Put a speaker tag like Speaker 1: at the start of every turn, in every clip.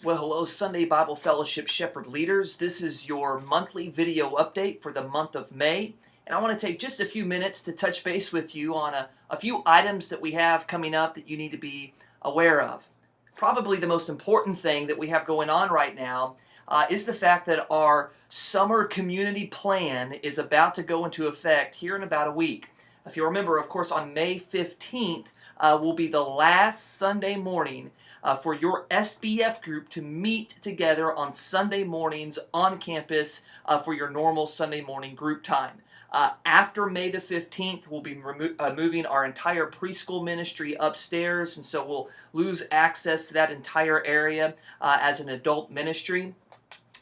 Speaker 1: Well, hello, Sunday Bible Fellowship Shepherd leaders. This is your monthly video update for the month of May. And I want to take just a few minutes to touch base with you on a few items that we have coming up that you need to be aware of. Probably the most important thing that we have going on right now is the fact that our summer community plan is about to go into effect here in about a week. If you remember, of course, on May 15th will be the last Sunday morning for your SBF group to meet together on Sunday mornings on campus for your normal Sunday morning group time. After May the 15th, we'll be moving our entire preschool ministry upstairs, and so we'll lose access to that entire area as an adult ministry.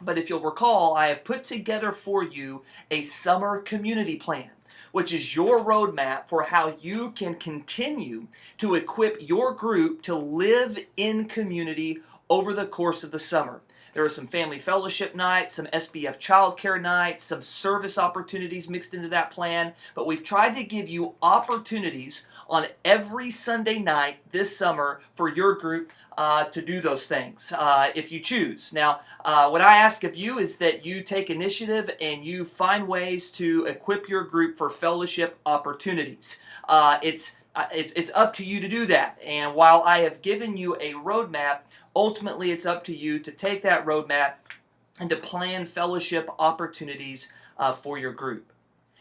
Speaker 1: But if you'll recall, I have put together for you a summer community plan, which is your roadmap for how you can continue to equip your group to live in community over the course of the summer. There are some family fellowship nights, some SBF childcare nights, some service opportunities mixed into that plan, but we've tried to give you opportunities on every Sunday night this summer for your group to do those things if you choose. Now, what I ask of you is that you take initiative and you find ways to equip your group for fellowship opportunities. It's up to you to do that. And while I have given you a roadmap, ultimately it's up to you to take that roadmap and to plan fellowship opportunities for your group.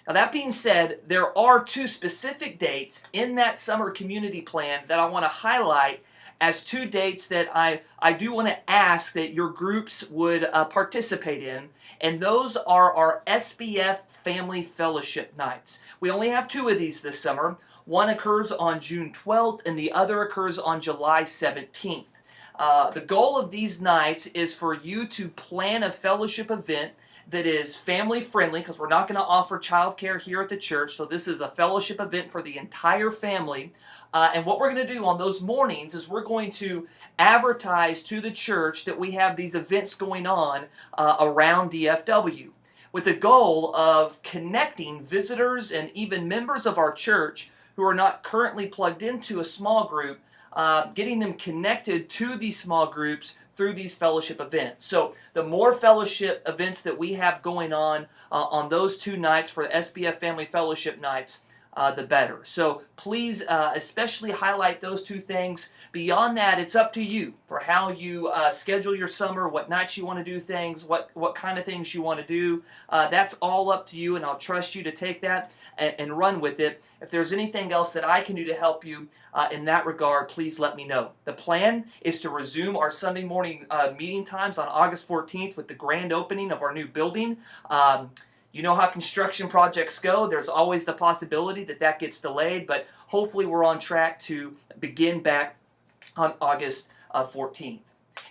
Speaker 1: Now, that being said, there are two specific dates in that summer community plan that I want to highlight as two dates that I do want to ask that your groups would participate in, and those are our SBF Family Fellowship Nights. We only have two of these this summer. One occurs on June 12th, and the other occurs on July 17th. The goal of these nights is for you to plan a fellowship event that is family friendly, because we're not going to offer childcare here at the church, so this is a fellowship event for the entire family. And what we're going to do on those mornings is we're going to advertise to the church that we have these events going on around DFW, with the goal of connecting visitors and even members of our church who are not currently plugged into a small group, getting them connected to these small groups through these fellowship events. So the more fellowship events that we have going on those two nights for the SBF Family Fellowship Nights, the better. So please especially highlight those two things. Beyond that, it's up to you for how you schedule your summer, what nights you want to do things, what kind of things you want to do. That's all up to you, and I'll trust you to take that and run with it. If there's anything else that I can do to help you in that regard, please let me know. The plan is to resume our Sunday morning meeting times on August 14th with the grand opening of our new building. You know how construction projects go. There's always the possibility that that gets delayed, but hopefully we're on track to begin back on August 14th.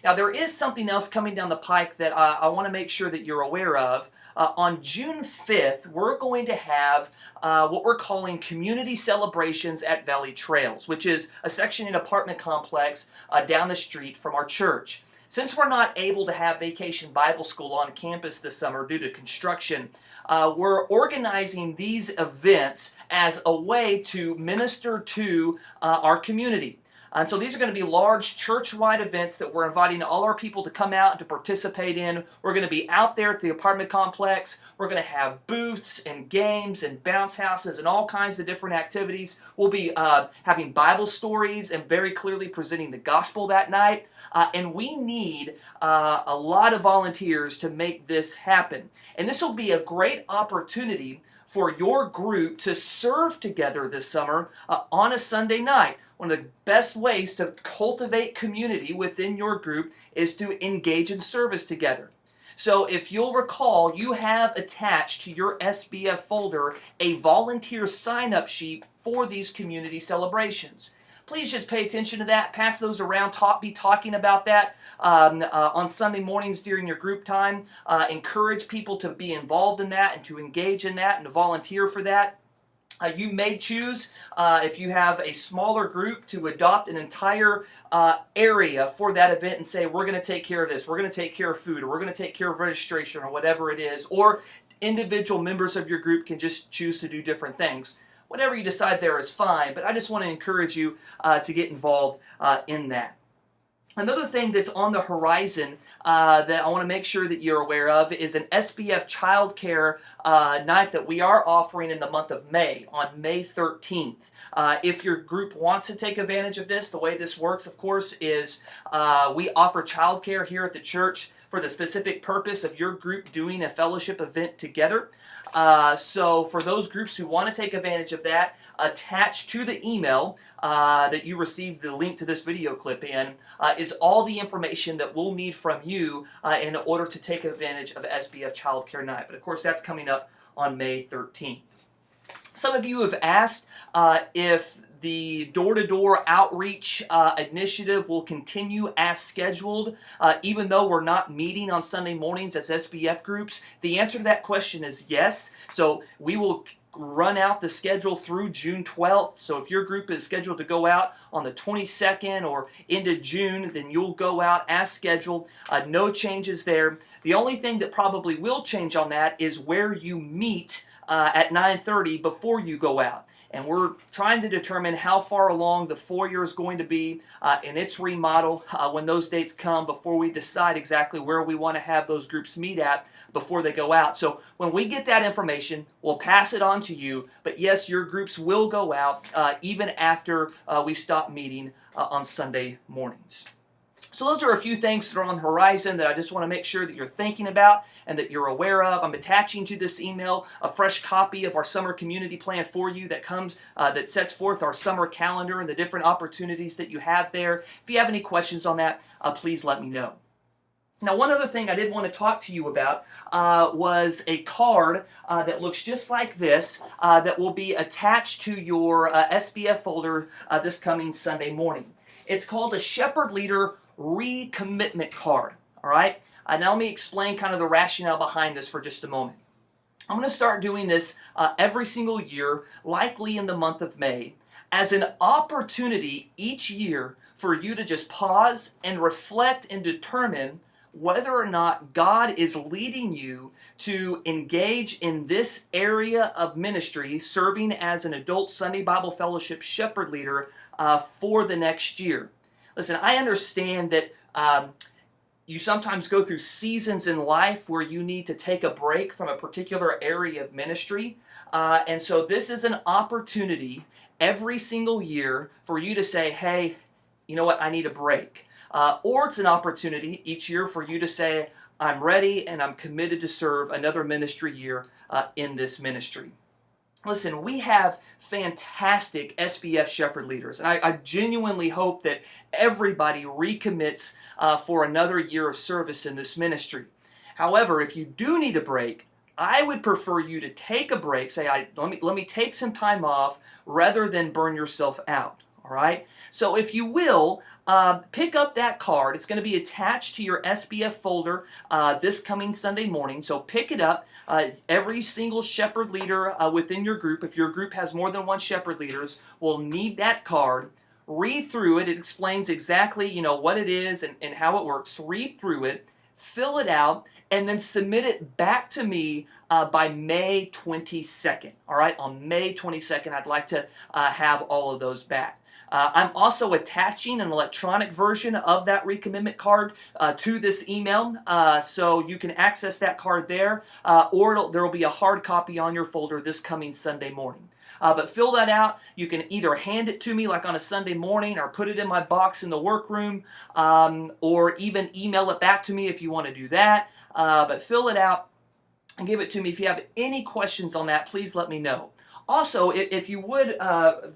Speaker 1: Now, there is something else coming down the pike that I want to make sure that you're aware of. On June 5th, we're going to have what we're calling community celebrations at Valley Trails, which is a section in apartment complex down the street from our church. Since we're not able to have Vacation Bible School on campus this summer due to construction, we're organizing these events as a way to minister to our community. And so these are going to be large church-wide events that we're inviting all our people to come out and to participate in. We're going to be out there at the apartment complex. We're going to have booths and games and bounce houses and all kinds of different activities. We'll be having Bible stories and very clearly presenting the gospel that night. And we need a lot of volunteers to make this happen. And this will be a great opportunity for your group to serve together this summer on a Sunday night. One of the best ways to cultivate community within your group is to engage in service together. So if you'll recall, you have attached to your SBF folder a volunteer sign-up sheet for these community celebrations. Please just pay attention to that, pass those around, be talking about that on Sunday mornings during your group time. Encourage people to be involved in that and to engage in that and to volunteer for that. You may choose, if you have a smaller group, to adopt an entire area for that event and say, we're going to take care of this, we're going to take care of food, or we're going to take care of registration, or whatever it is. Or individual members of your group can just choose to do different things. Whatever you decide there is fine, but I just want to encourage you to get involved in that. Another thing that's on the horizon that I want to make sure that you're aware of is an SBF childcare night that we are offering in the month of May, on May 13th. If your group wants to take advantage of this, the way this works, of course, is we offer childcare here at the church for the specific purpose of your group doing a fellowship event together. So for those groups who want to take advantage of that, attached to the email that you received the link to this video clip in is all the information that we'll need from you in order to take advantage of SBF Childcare Night. But of course, that's coming up on May 13th. Some of you have asked if the door-to-door outreach initiative will continue as scheduled, even though we're not meeting on Sunday mornings as SBF groups. The answer to that question is yes. So we will run out the schedule through June 12th. So if your group is scheduled to go out on the 22nd or into June, then you'll go out as scheduled. No changes there. The only thing that probably will change on that is where you meet at 9:30 before you go out. And we're trying to determine how far along the foyer is going to be in its remodel when those dates come, before we decide exactly where we want to have those groups meet at before they go out. So when we get that information, we'll pass it on to you. But yes, your groups will go out even after we stop meeting on Sunday mornings. So those are a few things that are on the horizon that I just want to make sure that you're thinking about and that you're aware of. I'm attaching to this email a fresh copy of our summer community plan for you that comes that sets forth our summer calendar and the different opportunities that you have there. If you have any questions on that, please let me know. Now, one other thing I did want to talk to you about was a card that looks just like this that will be attached to your SBF folder this coming Sunday morning. It's called a Shepherd Leader Recommitment Card. All right? Now let me explain kind of the rationale behind this for just a moment. I'm going to start doing this every single year, likely in the month of May, as an opportunity each year for you to just pause and reflect and determine whether or not God is leading you to engage in this area of ministry, serving as an adult Sunday Bible Fellowship shepherd leader for the next year. Listen, I understand that you sometimes go through seasons in life where you need to take a break from a particular area of ministry. And so this is an opportunity every single year for you to say, hey, you know what, I need a break. Or it's an opportunity each year for you to say, I'm ready and I'm committed to serve another ministry year in this ministry. Listen, we have fantastic SBF shepherd leaders, and I genuinely hope that everybody recommits for another year of service in this ministry. However, if you do need a break, I would prefer you to take a break, say, let me take some time off rather than burn yourself out, all right? So if you will, pick up that card. It's going to be attached to your SBF folder this coming Sunday morning. So pick it up. Every single shepherd leader within your group, if your group has more than one shepherd leaders, will need that card. Read through it. It explains exactly, what it is and how it works. Read through it, fill it out, and then submit it back to me by May 22nd. All right, on May 22nd, I'd like to have all of those back. I'm also attaching an electronic version of that recommitment card to this email, so you can access that card there, or there will be a hard copy on your folder this coming Sunday morning. But fill that out. You can either hand it to me like on a Sunday morning or put it in my box in the workroom, or even email it back to me if you want to do that. But fill it out and give it to me. If you have any questions on that, please let me know. Also, if you would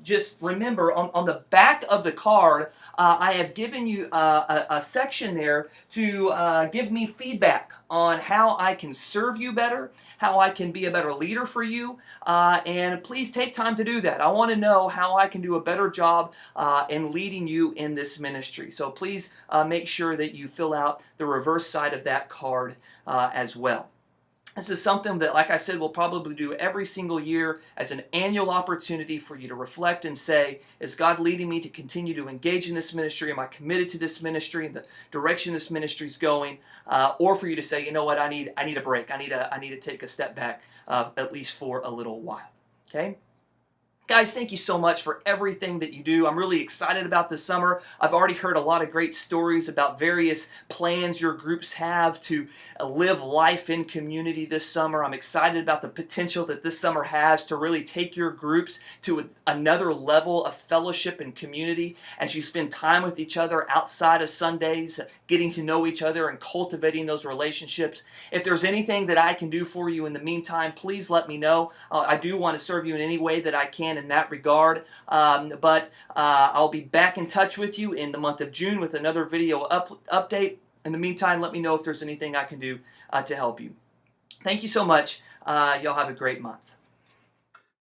Speaker 1: just remember, on the back of the card, I have given you a section there to give me feedback on how I can serve you better, how I can be a better leader for you, and please take time to do that. I want to know how I can do a better job in leading you in this ministry. So please make sure that you fill out the reverse side of that card as well. This is something that, like I said, we'll probably do every single year as an annual opportunity for you to reflect and say, is God leading me to continue to engage in this ministry? Am I committed to this ministry and the direction this ministry is going? Or for you to say, you know what, I need a break. I need to take a step back, at least for a little while. Okay? Guys, thank you so much for everything that you do. I'm really excited about this summer. I've already heard a lot of great stories about various plans your groups have to live life in community this summer. I'm excited about the potential that this summer has to really take your groups to another level of fellowship and community as you spend time with each other outside of Sundays, getting to know each other and cultivating those relationships. If there's anything that I can do for you in the meantime, please let me know. I do want to serve you in any way that I can in that regard. But I'll be back in touch with you in the month of June with another video update. In the meantime, let me know if there's anything I can do to help you. Thank you so much. Y'all have a great month.